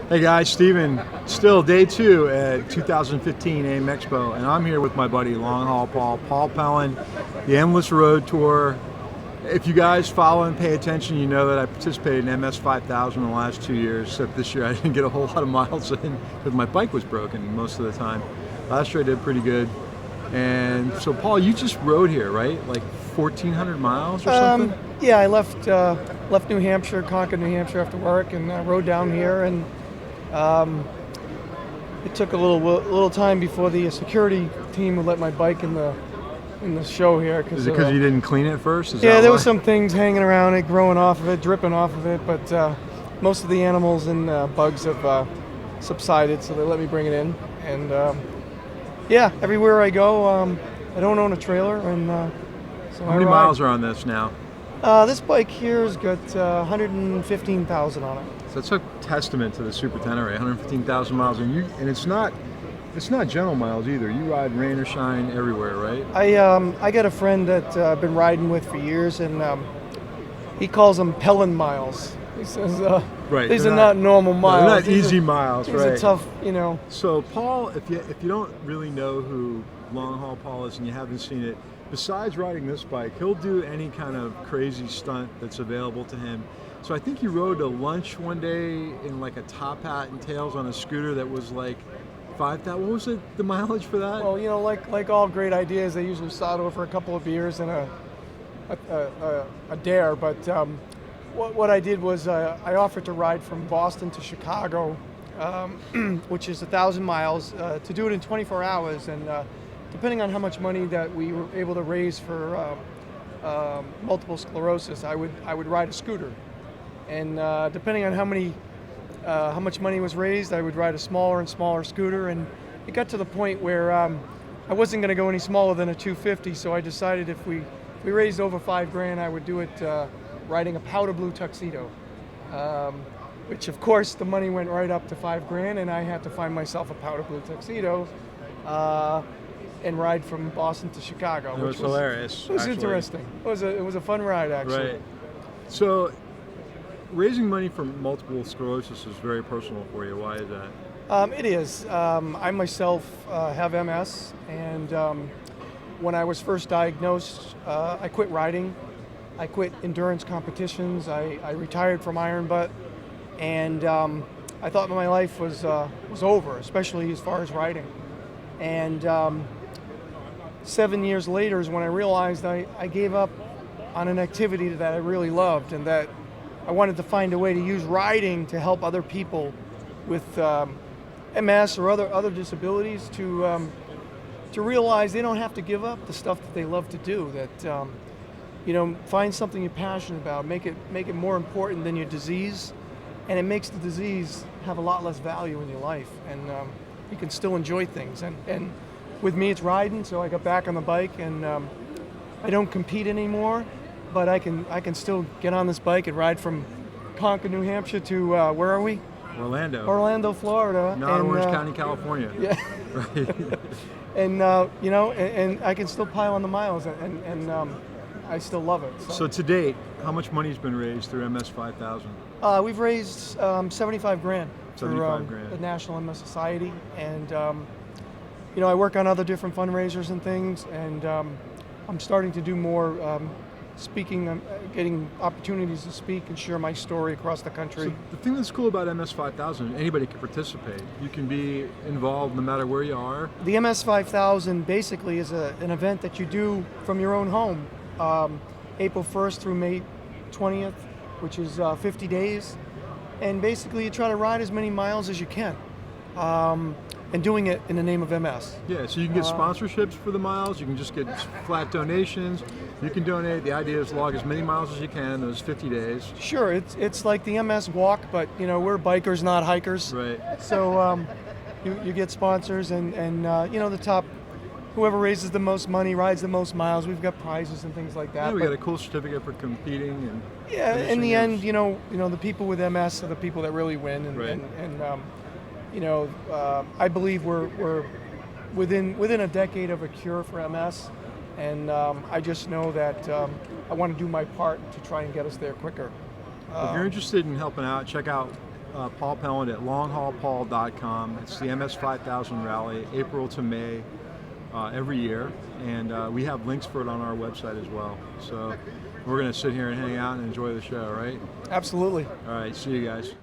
Hey guys, Steven, still day 2 at 2015 AIMExpo, and I'm here with my buddy Long Haul Paul Pelland, the Endless Road Tour. If you guys follow and pay attention, you know that I participated in MS 5000 in the last 2 years, except this year I didn't get a whole lot of miles in because my bike was broken most of the time. Last year I did pretty good. And so Paul, you just rode here, right? Like 1,400 miles or something? Yeah, I left New Hampshire, Concord, New Hampshire after work, and rode down here. And it took a little time before the security team would let my bike in the show here. Is it because you didn't clean it first? Yeah, there was some things hanging around it, growing off of it, dripping off of it. But most of the animals and bugs have subsided, so they let me bring it in. And yeah, everywhere I go, I don't own a trailer, and so How many miles are on this now? This bike here's got 115,000 on it. So that's a testament to the Super Tenere, 115,000 miles, and it's not gentle miles either. You ride rain or shine everywhere, right? I got a friend that I've been riding with for years, and he calls them Pelland miles. He says right, these are not normal miles. They're not easy miles, these right? These are tough, you know. So Paul, if you don't really know who Long Haul Paul is and you haven't seen it, besides riding this bike, he'll do any kind of crazy stunt that's available to him. So I think you rode to lunch one day in like a top hat and tails on a scooter that was like 5,000. What was it, the mileage for that? Well, you know, like all great ideas, they usually start over a couple of beers and a dare. But what I did was I offered to ride from Boston to Chicago, which is 1,000 miles, to do it in 24 hours. And depending on how much money that we were able to raise for multiple sclerosis, I would ride a scooter. And depending on how much money was raised, I would ride a smaller and smaller scooter. And it got to the point where I wasn't going to go any smaller than a 250. So I decided if we raised over $5,000, I would do it riding a powder blue tuxedo. Which of course the money went right up to $5,000, and I had to find myself a powder blue tuxedo and ride from Boston to Chicago. It was hilarious. It was interesting. It was a fun ride, actually. Right. So raising money for multiple sclerosis is very personal for you. Why is that? It is. I myself have MS, and when I was first diagnosed, I quit riding. I quit endurance competitions. I retired from Iron Butt, and I thought my life was over, especially as far as riding. And 7 years later is when I realized I gave up on an activity that I really loved, and that I wanted to find a way to use riding to help other people with MS or other disabilities to realize they don't have to give up the stuff that they love to do. That you know, find something you're passionate about, make it more important than your disease, and it makes the disease have a lot less value in your life, and you can still enjoy things. And with me, it's riding. So I got back on the bike, and I don't compete anymore. But I can still get on this bike and ride from Concord, New Hampshire to where are we? Orlando, Florida. Not Orange County, California. Yeah. Right. And you know, and I can still pile on the miles, and I still love it. So to date, how much money has been raised through MS 5000? We've raised $75,000 for the National MS Society, and you know, I work on other different fundraisers and things, and I'm starting to do more speaking, getting opportunities to speak and share my story across the country. So the thing that's cool about MS 5000, anybody can participate. You can be involved no matter where you are. The MS 5000 basically is an event that you do from your own home, April 1st through May 20th, which is 50 days. And basically you try to ride as many miles as you can. And doing it in the name of MS. Yeah, so you can get sponsorships for the miles, you can just get flat donations, you can donate. The idea is log as many miles as you can those 50 days. Sure, it's like the MS walk, but you know, we're bikers, not hikers. Right. So you get sponsors, and you know, the top, whoever raises the most money rides the most miles. We've got prizes and things like that. Yeah, we got a cool certificate for competing. And yeah, in the end, you know, the people with MS are the people that really win, and right. and you know, I believe we're within a decade of a cure for MS, and I just know that I want to do my part to try and get us there quicker. If you're interested in helping out, check out Paul Pelland at longhaulpaul.com. It's the MS 5000 rally, April to May every year, and we have links for it on our website as well. So we're going to sit here and hang out and enjoy the show, right? Absolutely. All right, see you guys.